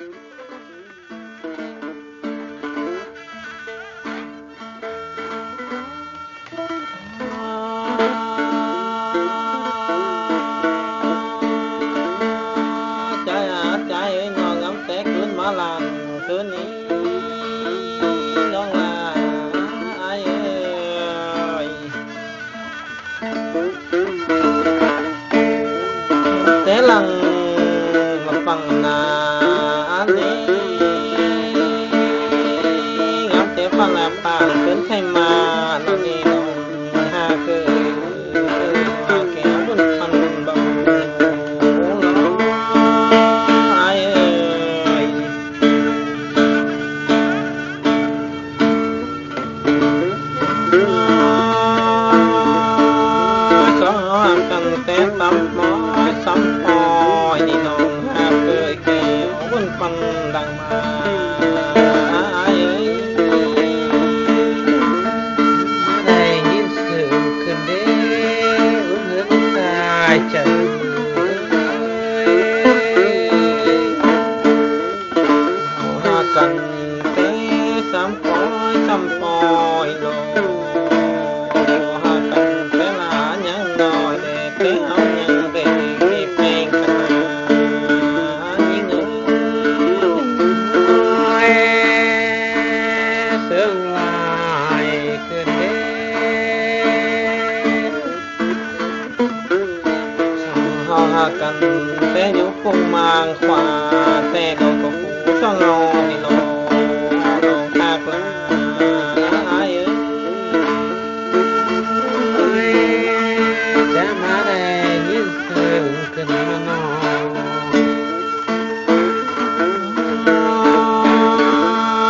คืนนี้น้องลาอายเอ้ยแต่หลังมาฟังนาอันนี้งามแต่ฟังละปานเพิ่นใครมาน้องนี่น้องหาเคยแก้วบุญพันบ่ซ้ำปอยนี่น้องหาเคยแก้วบุญพันดังมาได้ยินเสียงขึ้นเด้อเหือนตายใจหากันแต่ซ้ำปอยโลหากันแต่ละยังน้อยแต่เอายังเด็กกันแต่อยู่คงมางขวาแต่ดอกก็ผู้ช่องเงานี่โลหากลาอายจะมาได้ยินเสียงขึ้นมาน้อ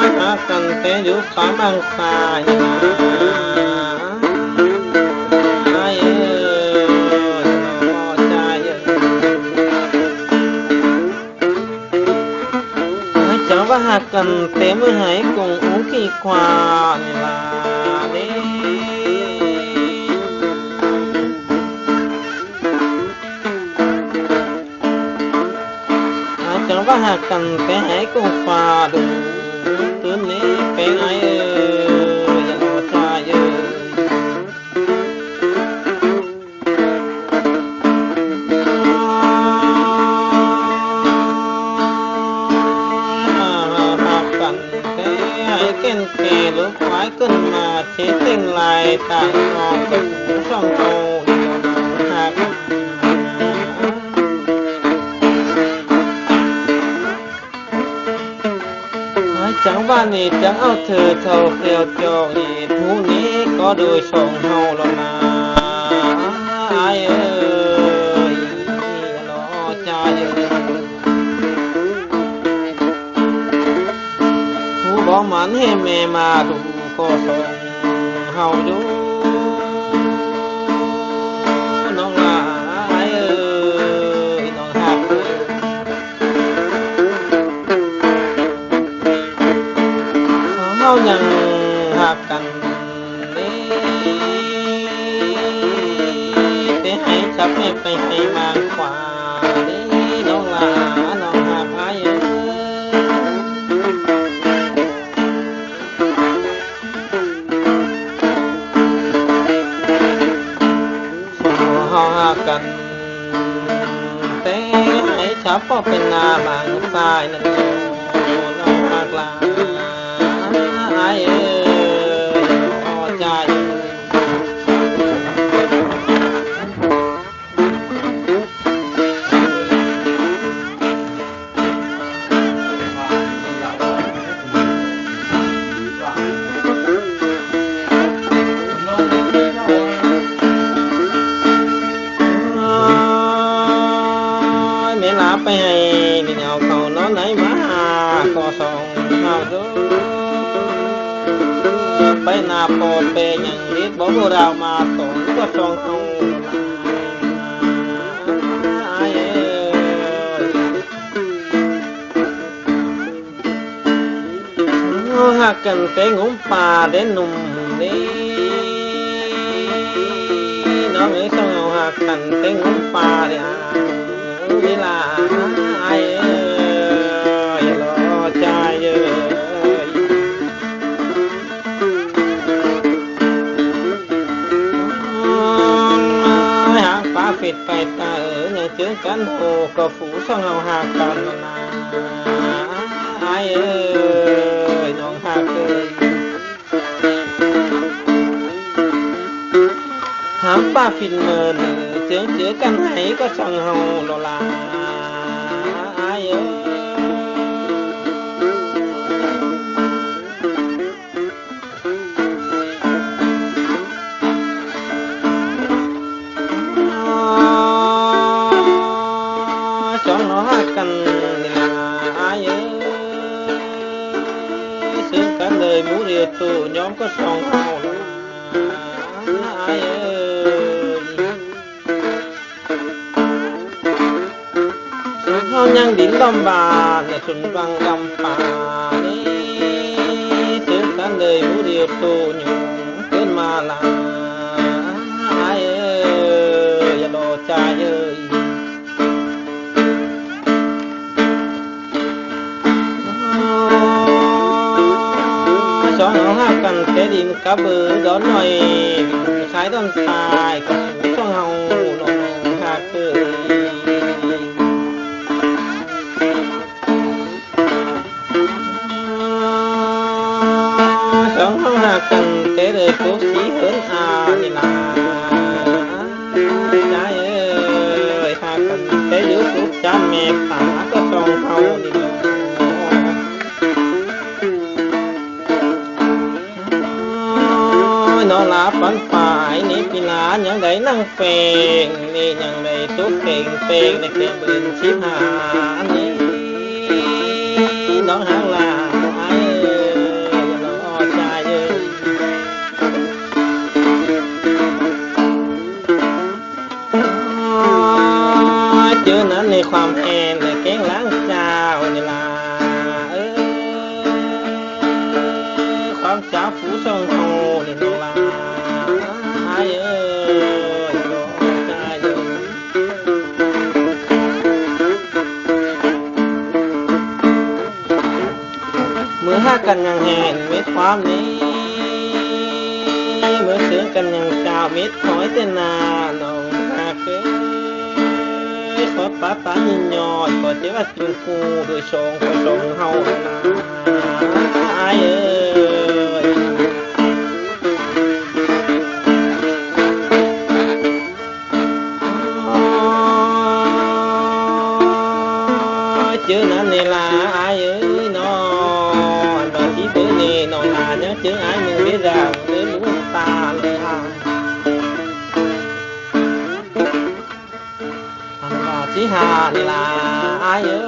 ยหากันแต่อยู่ขามางขวาว่าหากกันเต็มมือหายกงอุกี่กว่านี่ล่ะเด้จังว่าหากกันแต่หายกงฟ้าดูตื่นนี้เป็นไงอย่ารอใจเก่นแก่ลูกควายขึ้นมาเทเต็งลายตางนองกับหูช่องโตหักจังว่านี่จังเอาเธอเท่าเกลียวจอกนี่ผู้นี้ก็โดยส่งเฮาแล้วนะอายเอ้ยรอใจบอกมันให้แม่มาดูก็ส่งเฮาอยู่น้องลาเอ้ยน้องหักเฮายังหักกันนี่แต่ให้จับให้ไปให้มากกว่านี่น้องลาน้องหักอ้ายกันแต่ให้ชับพอเป็นนาบางสายนั่นน้องหักลาอายเอ้ยพอใจไปให้ดินเอาเขานอนไหนมาก็ส่งเฮาดูไปนาพอเปยังนิดบ่รู้เรามาส่งก็ส่งเฮาอายหักกันแต่งมป่าเด่นหนุ่มนี่น้องเอ้ยส่งเอาหักกันแต่งมป่าเด้อเวลาอายเอ้ยรอ นโหก็ฝูช่องเฮาหากันนะอายเอ้ยน้องหากเอ้ยหามป้าฟินเมินเจอกันให้ก็ช่องเฮาโลลาอายเอ้ยช่องเฮาหากันนี่ล่ะอายเอ้ยซื้อกันเลยหมูเดียวตู้ยอมก็ช่องเฮาโลลาอายเอ้ยเฮายังดินลำบากในสุนบังลำป่านี่ซื้อกันเลยหมูเดียวตู้ยอมเกินมาลาอายเอ้ยอย่าดอใจเอ้ยช่องเฮาหากันแค่ดินกับเบือดอนหน่อยขายต้นทรายก็ช่องเฮาลงหาเกิดช่องเฮาหากันแต่เลยทุกสีเหินอานี่ล่ะใจเอ้ยหากันแต่อยู่ทุกจานแม่ตาก็ช่องเฮานี่ล่ะน้องลาปันฝ่ายนี่ปีลายังได้นั่งเฟงนี่ยังได้ทุกเก่งเฟงในเก่งบืนชิบหานี่น้องหางลาไอ้เอ้ยอย่ารอใจเอ้ยเจอนั้นในความแอนในเก่งล้างเจ้านี่ล่ะความจ้าผู้ทรงโหนี่น้องลาอายเอ้ยรอใจเอ้ยเมื่อหากันยังแห่งเม็ดความนี้เมื่อเสือกันยังเจ้าเม็ดหอยแต่นาน้องหากเอ้ยขอป้ายินยอดขอเจ้าว่าจุนกูโดยทรงขอทรงเฮานาอายเอ้ยเจอนั้นนี่ล่ะอายเอ้ยน้องดอกที่เบอร์นี่น้องลายังเจออายมึงได้ดังเด้อลูกตาเลยอันว่าสิหานี่ล่ะอายเอ้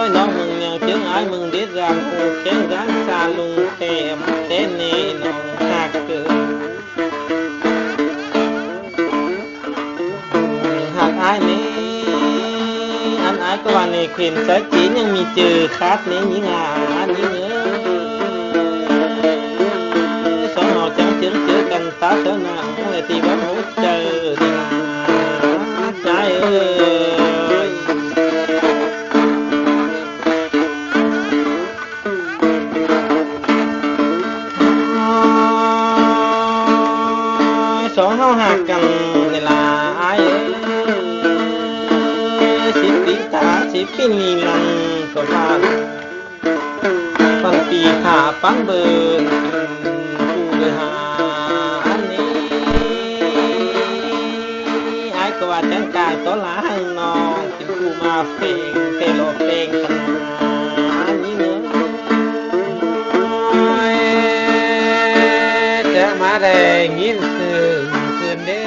ยน้องมึงยังเจออายมึงได้ดังกูแข็งรักษาลุงแก้มเต้นนี่น้องหักเกินหักอายนี่อันอายก็ว่าในเข็มสายจีนยังมีเจอคัดนี้ยิ่งนี่เนื้อสองหอจังเจอกันตาเท่านั้นเลยที่ว่าเขาเจอดีใจเอ้ยสองเฮาหากันนี่ล่ะอายเอ้ยสิปีตาสิปีนีลังก็พาปันปีขาปันเบิ่นผู้เด้อหาอันนี้อายก็ว่าจังกายต้อหลาหังน้องสิผู้มาเฟงเตโลเฟงกันอันนี้เนื้อจะมาได้ยินซึ่งคืนเด้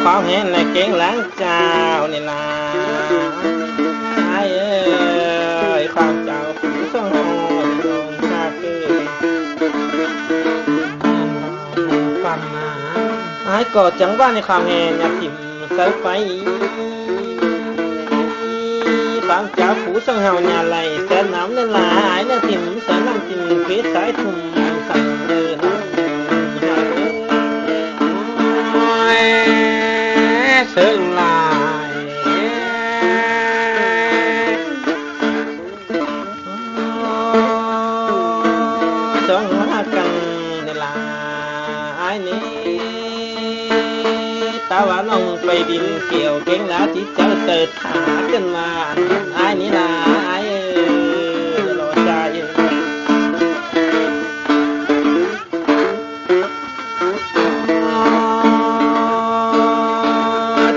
ความเห็นและเก่งล้างเจ้านี่ล่ะอายเอ้ยความเจ้าผู้ทรงโหดลงชาเกิดฟันมาอายก็จังว่าในความเห็นอย่าถิ่มเสาไฟความเจ้าผู้ทรงเฮาอย่าไหลแสนน้ำนั่นล่ะอายน่ะถิ่มแสนน้ำถิ่มเพชรสายทุ่มสั่งเดินเสื่องลาย สองหักกันนี่ล่ะไอ้นี่ตาว่าน้องไปดินเกี่ยวเก่งแล้วที่เจ้าเติร์ดหาขึ้นมาไอ้นี่ล่ะไอ้รอใจ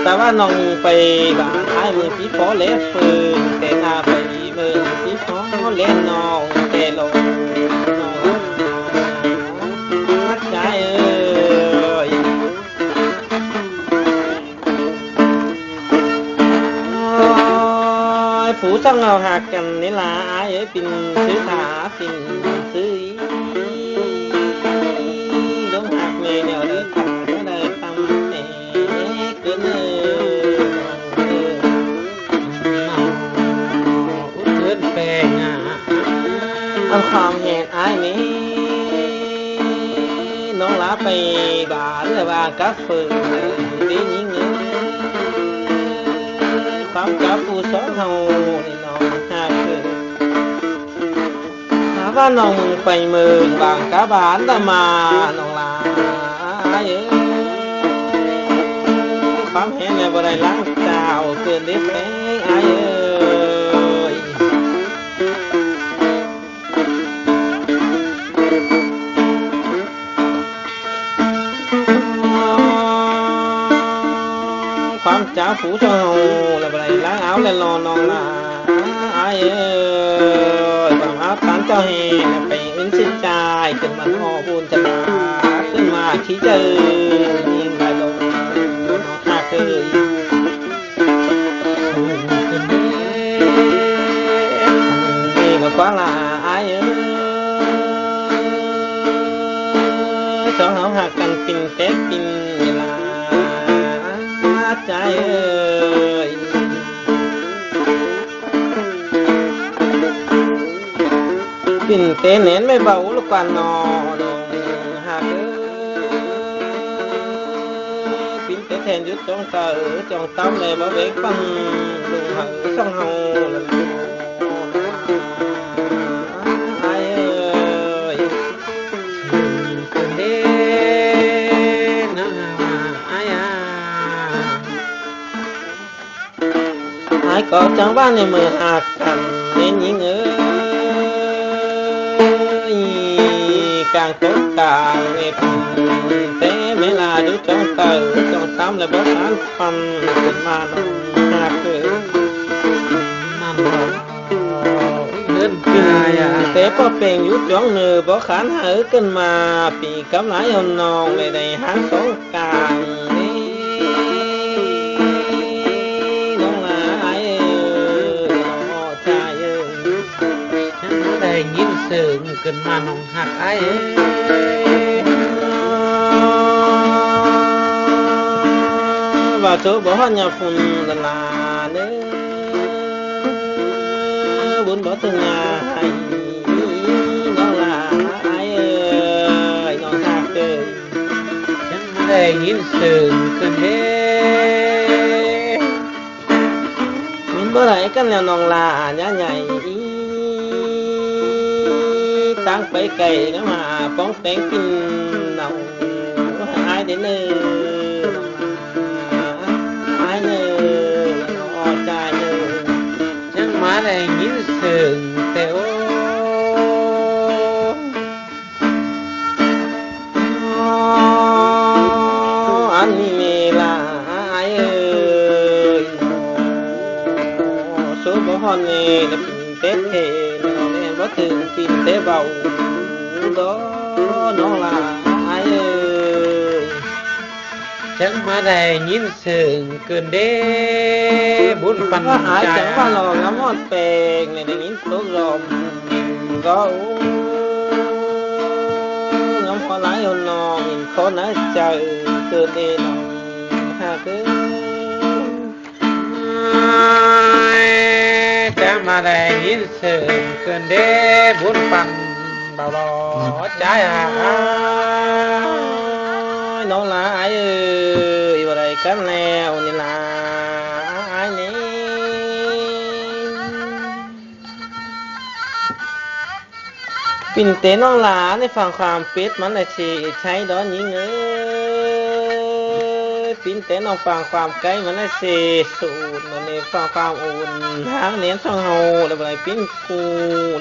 แต่ว่าน้องไปบ้านไอ้มือพี่พอเล็บฟืนแต่หน้าไปมือพี่พอเล่นน้องแต่ลงใจผู้ต้องเอาหักกันนี่ล่ะไอ้ปิ่นซื้อขาปิ่นซื้อดงหักเมย์เนี่ยเด้อขาก็ได้ทำเเกินเกินแปลงเอาความเหตุไอ้นี้น้องลาไปบ้านเลยว่ากับฝืนดียิ่งความกับผู้สองเฮานี่น้องหาคือถ้าว่าน้องไปเมืองบางกะบานตะมาน้องลาความเห็นในบ่ได้ล้างเจ้าเกินเด็กแป้งไอ้ความเจ้าผู้เจ้าแล้วบ่ได้ล้างเอาแล้วรอน้องลาไอ้ความเอาตามเจ้าเฮไปอื่นสิใจจนมันหอบุญจะมาขึ้นมาขี้เจอยิ่งได้ลงหากเคยนี่ก็กว่าละไอ้สองเฮาหักกันปิ่นเต็กปิ่นเวลาใจปิ่นเต้เน้นไม่เบาลูกกว่านอนหากปิ่นเต้แทนยุดจ้องเต๋อจ้องต้อมเลยบ่เวกฟังลุงเหอช่องเฮาไอ้เด้นะไอ้ก็จังว่าในมือหักกันเน้นยิงกลางโต๊ะกลางเอ็ดเต้เวลาดูจ้องเต๋อจ้องตามเลยบ่ทันฟันขึ้นมาน้องหักมันเดินปีเต้พอเป่งยุดจ้องเนื้อบ่ขันหาขึ้นมาปีกำไรเอาน้องไม่ได้หันสองกลางยิ้มเสริมขึ้นมาน้องหักไอ้ว่าโจบ่ฮอดยาฝุ่นละลาเด้อบุญบ่ถึงยาให้น้องลาไอ้น้องหักเอ้ยฉันได้ยิ้มเสริมขึ้นเด้มันบ่ได้กันแล้วน้องลาญาใหญ่ตั้งไปไก่ก็มาป้องแต่งกินน้องหายได้เลยหายเลยน้องใจเลยฉันมาได้ยินเสียงแต่โอ้อันนี้เมลาไอ้สูบฮอนนี่แล้วเป็นเต๊ะบ่ถึงปิ่นเต้เบาดอน้องลาไอ้ฉันมาได้ยินเสียงเกินเด้บุญปันใจจังว่าหลอกน้ำมอดแปลงในได้ยินตกลมก็น้ำพอไหลเอานองคนน่าใจเกินเด้น้องหากจะมาได้ยินเสียงเกินเด้บุญปันเบาหล่อใจน้องลาไอ้ว่าไรกันแล้วนี่ลาไอ้นี่ก ปิ่นเตน้องหลาในฟังความเป็ดมันละเชใช้ดอนยิงปิ่นเตน้องฟังความไกลมันละเชสูดมันในฟังความอุ่นหางเน้นช่องเฮาแล้วไปปิ่นกู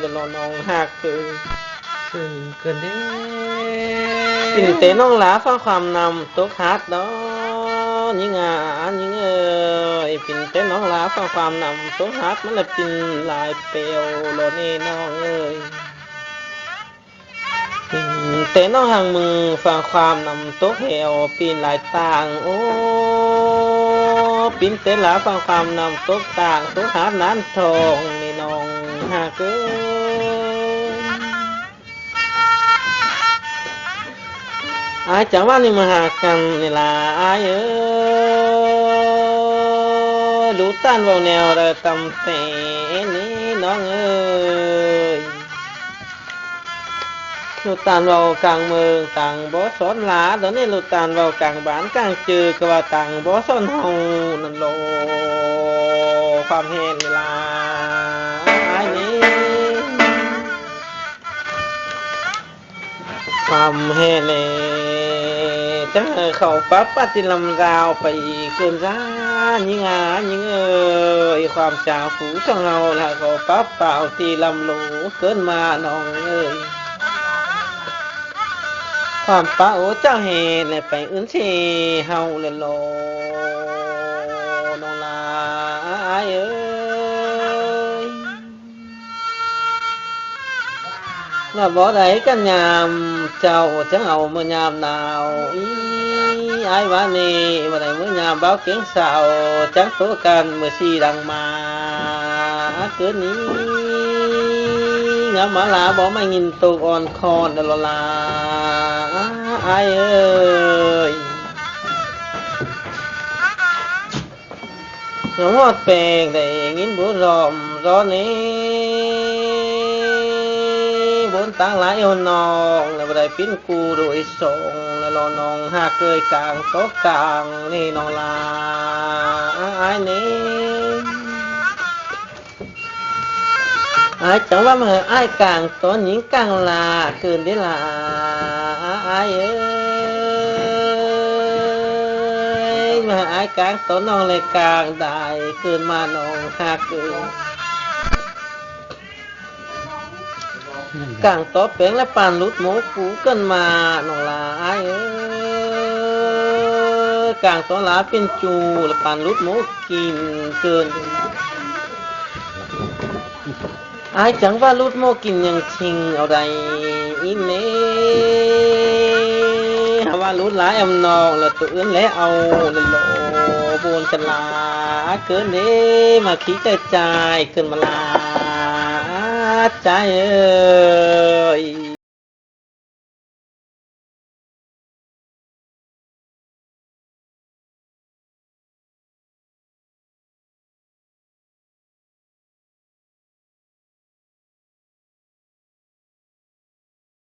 แล้วรอน้องหักเกินเด้ ปิ่นเตน้องหลาฟังความนำตกหัดดอนยิงยิงปิ่นเตน้องหลาฟังความนำตกหัดมันละปิ่นลายเปลวโลนี่น้องเต้นน้องห่างมือฟังความนำตกเหวปีนหลายต่างโอ้ปีนเต้นหลาฟังความนำตกต่างตกหาน้ำทองนี่น้องหาเกินอายจังว่านี่มาหากันนี่ล่ะอายดูต้านเบาแนวระตำแต่นี่น้องลูกตาลเรากลางเมืองต่างบ่สอนหลาตอนนี้ลูกตาลเรากลางบ้านกลางจือก็ว่าต่างบ่สอนเฮานั่นโลความเห็นเวลาอันนี้ความเห็นเลยจังเข้าปั๊บปฏิลำราวไปเกินร้านยิงยิงความจางฝูช่องเฮาละเข้าปั๊บเปล่าที่ลำโลเกินมาน้องความป้าโอ้เจ้าเฮเลยไปอื่นเชเฮาเลยโลน้องลาเอ้ยว่าบ่ได้กันยามเจ้าจังเอาเมื่อยามหนาวไอ้ว่านี่บ่ได้เมื่อยามเบาเกียงสาวจังโตกันเมื่อสีดังมาเกินนี้งามาลาบ่ไม่ยินตกอ่อนคอนดลลาไอ้เอ้ยน้องหอดแปลงได้ยินบุรอมร้อนนี้บนตั้งหลายคนน้องแล้วบ่ได้ปิ้นกูโดยส่งแล้วรอน้องหากเกยกลางโต๊ะกลางนี่น้องลาไอ้นี่ไอ้จังว่ามาไอ้กลางต้นหญิงกลางลาเกินได้ลาไอ้เอ้ยมาไอ้กลางต้นน้องเลยกลางได้เกินมาน้องหากเกินกลางโต๊ะเปงและปานลุดหมูกูเกินมาน้องลาไอ้เอ้ยกลางโต๊ะลาเป็นจูและปานลุดหมูกินเกินไอ้จังว่าลุดโมกินยังชิงเอาใดอินเน่ว่าลุดหลายอำนองแล้วตัวอื่นแล้วเอาเลยโลบนจะลาเกินเด้มาขี้ใจใจเกินมาลาใจเอ้ย